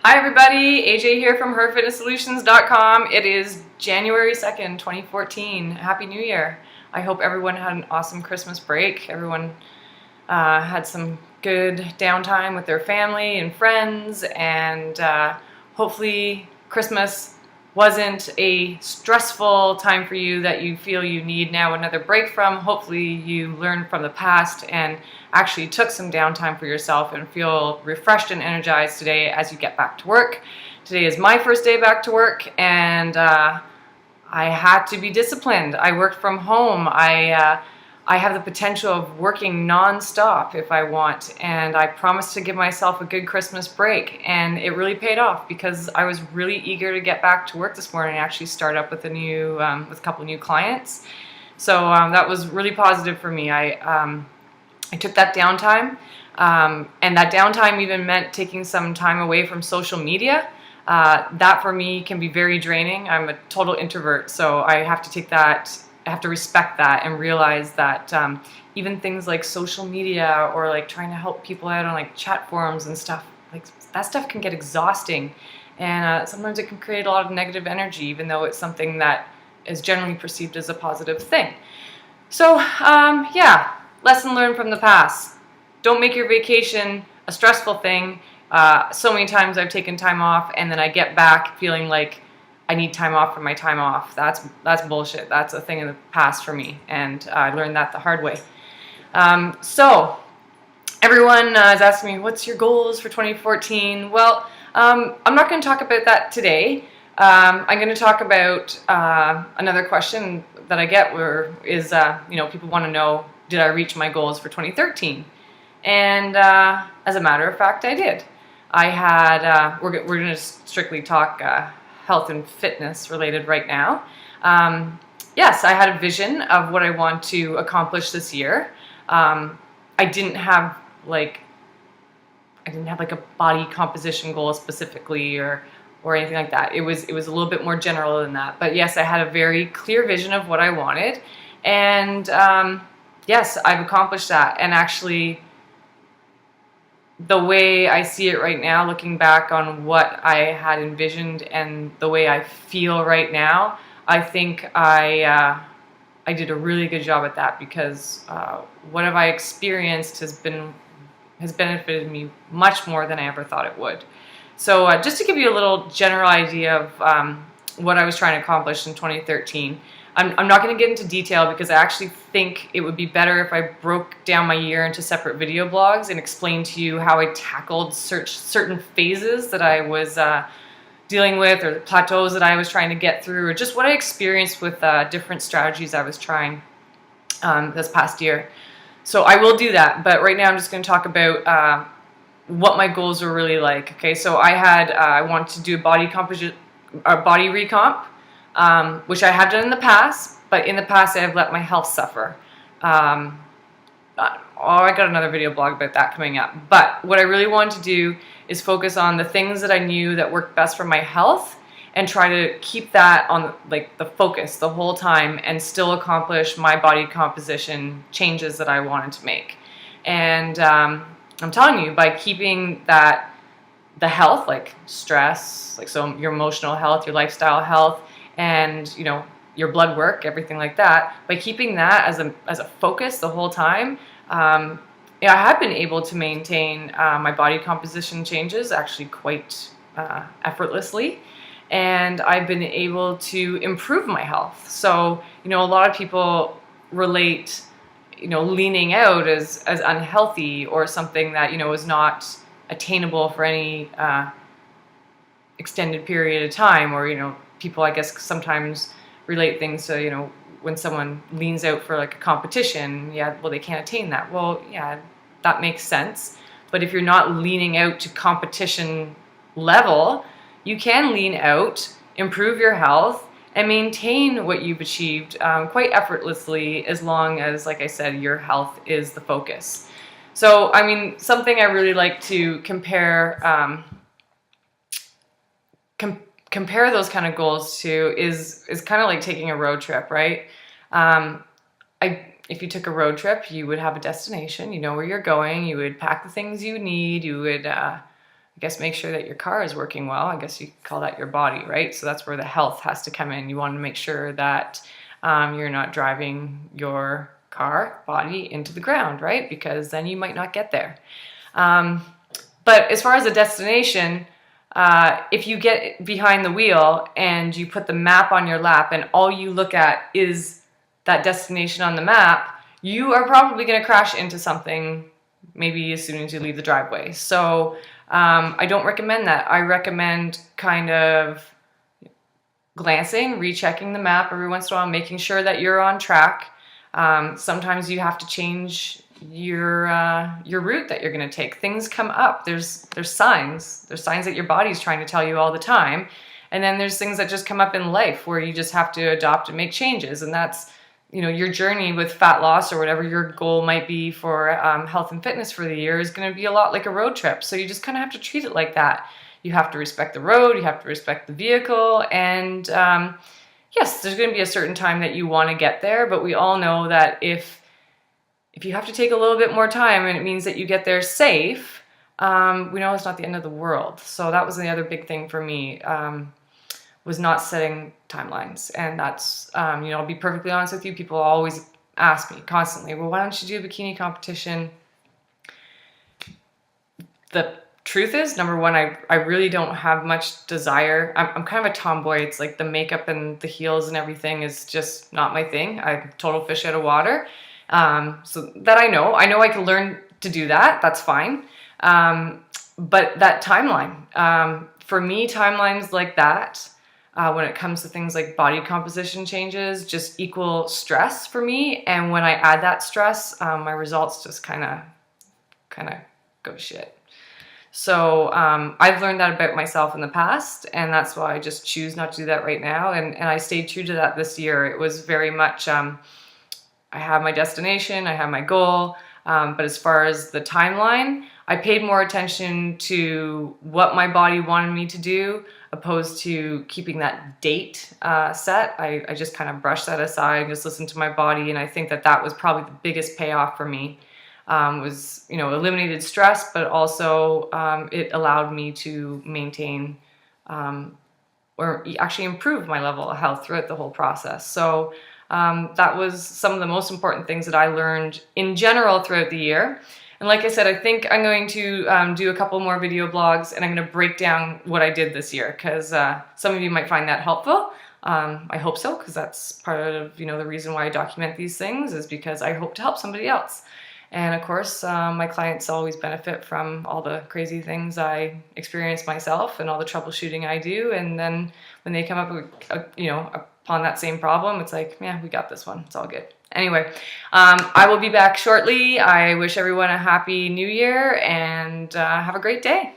Hi everybody, AJ here from herfitnesssolutions.com. It is January 2nd, 2014. Happy New Year. I hope everyone had an awesome Christmas break. Everyone had some good downtime with their family and friends, and hopefully Christmas wasn't a stressful time for you that you feel you need now another break from. Hopefully you learned from the past and actually took some downtime for yourself and feel refreshed and energized today as you get back to work. Today is my first day back to work, and I had to be disciplined. I worked from home. I have the potential of working non-stop if I want, and I promised to give myself a good Christmas break, and it really paid off because I was really eager to get back to work this morning and actually start up with a couple new clients. So that was really positive for me. I took that downtime, and that downtime even meant taking some time away from social media. That for me can be very draining. I'm a total introvert, so I have to respect that and realize that even things like social media or like trying to help people out on like chat forums and stuff, like that stuff can get exhausting, and sometimes it can create a lot of negative energy, even though it's something that is generally perceived as a positive thing. So yeah, lesson learned from the past. Don't make your vacation a stressful thing. So many times I've taken time off and then I get back feeling like I need time off for my time off. That's bullshit. That's a thing in the past for me, and I learned that the hard way. So everyone is asking me, what's your goals for 2014? Well, I'm not going to talk about that today. I'm going to talk about another question that I get people want to know, did I reach my goals for 2013? And as a matter of fact, I did. I had, we're going to strictly talk health and fitness related right now. Yes, I had a vision of what I want to accomplish this year. I didn't have like a body composition goal specifically or anything like that. It was a little bit more general than that. But yes, I had a very clear vision of what I wanted, and yes, I've accomplished that. And actually, the way I see it right now, looking back on what I had envisioned and the way I feel right now, I think I did a really good job at that, because what have I experienced has benefited me much more than I ever thought it would. So just to give you a little general idea of what I was trying to accomplish in 2013, I'm not going to get into detail because I actually think it would be better if I broke down my year into separate video blogs and explained to you how I tackled certain phases that I was dealing with, or the plateaus that I was trying to get through, or just what I experienced with different strategies I was trying this past year. So I will do that, but right now I'm just going to talk about what my goals were really like. Okay, so I wanted to do a body recomp, which I have done in the past, but in the past I have let my health suffer. I got another video blog about that coming up. But what I really wanted to do is focus on the things that I knew that worked best for my health and try to keep that on like the focus the whole time and still accomplish my body composition changes that I wanted to make. And I'm telling you, by keeping the health, like stress, like so your emotional health, your lifestyle health, and your blood work, everything like that, by keeping that as a focus the whole time, I have been able to maintain my body composition changes actually quite effortlessly, and I've been able to improve my health. So a lot of people relate leaning out as unhealthy or something that is not attainable for any extended period of time, or people I guess sometimes relate things to when someone leans out for like a competition, well, they can't attain that. Well, yeah, that makes sense. But if you're not leaning out to competition level, you can lean out, improve your health, and maintain what you've achieved quite effortlessly, as long as, like I said, your health is the focus. So, I mean, something I really like to compare those kind of goals to is kind of like taking a road trip, right? If you took a road trip, you would have a destination, you know where you're going, you would pack the things you need, you would I guess make sure that your car is working well. I guess you could call that your body, right? So that's where the health has to come in. You want to make sure that you're not driving your car body into the ground, right? Because then you might not get there. But as far as a destination, if you get behind the wheel and you put the map on your lap and all you look at is that destination on the map, you are probably going to crash into something maybe as soon as you leave the driveway. So I don't recommend that. I recommend kind of glancing, rechecking the map every once in a while, making sure that you're on track. Sometimes you have to change your route that you're going to take. Things come up. There's signs. There's signs that your body's trying to tell you all the time. And then there's things that just come up in life where you just have to adopt and make changes. And that's, you know, your journey with fat loss or whatever your goal might be for health and fitness for the year is going to be a lot like a road trip. So you just kind of have to treat it like that. You have to respect the road. You have to respect the vehicle. And yes, there's going to be a certain time that you want to get there. But we all know that if you have to take a little bit more time and it means that you get there safe, we know it's not the end of the world. So that was the other big thing for me, was not setting timelines. And that's, you know, I'll be perfectly honest with you, people always ask me constantly, well, why don't you do a bikini competition? The truth is, number one, I really don't have much desire. I'm kind of a tomboy. It's like the makeup and the heels and everything is just not my thing. I'm total fish out of water. So that I know I can learn to do that. That's fine. But that timeline, for me, timelines like that, when it comes to things like body composition changes, just equal stress for me. And when I add that stress, my results just kind of go to shit. So I've learned that about myself in the past, and that's why I just choose not to do that right now. And I stayed true to that this year. It was very much, I have my destination, I have my goal, but as far as the timeline, I paid more attention to what my body wanted me to do, opposed to keeping that date set. I just kind of brushed that aside, just listened to my body, and I think that was probably the biggest payoff for me. Was, you know, eliminated stress, but also it allowed me to maintain or actually improve my level of health throughout the whole process. So that was some of the most important things that I learned in general throughout the year. And like I said, I think I'm going to do a couple more video blogs, and I'm going to break down what I did this year, because some of you might find that helpful. I hope so, because that's part of, you know, the reason why I document these things, is because I hope to help somebody else. And of course, my clients always benefit from all the crazy things I experience myself and all the troubleshooting I do. And then when they come up with, you know, upon that same problem, it's like, yeah, we got this one. It's all good. Anyway, I will be back shortly. I wish everyone a happy new year, and have a great day.